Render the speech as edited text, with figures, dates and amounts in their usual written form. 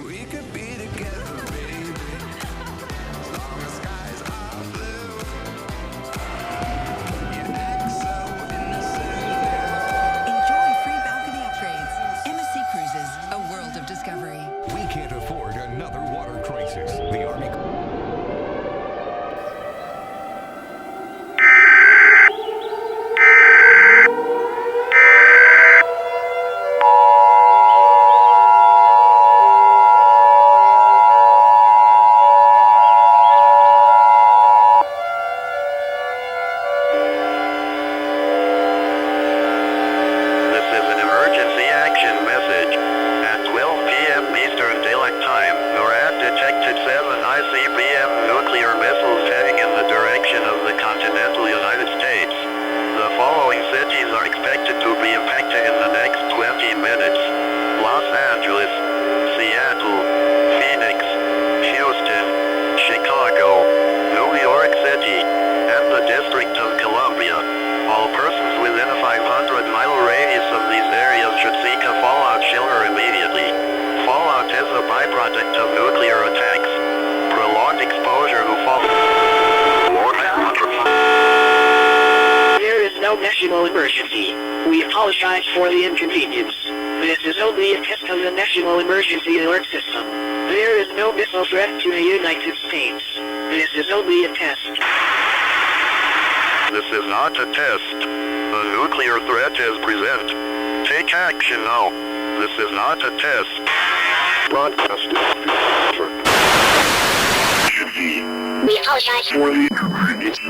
We could be together, baby, as long as skies are blue. You act so innocent. Enjoy free balcony upgrades. MSC Cruises, a world of discovery. We can't afford another water crisis. The Army... National emergency. We apologize for the inconvenience. This is only a test of the National Emergency Alert System. There is no missile threat to the United States. This is only a test. This is not a test. A nuclear threat is present. Take action now. This is not a test. Broadcast over. We apologize for the inconvenience.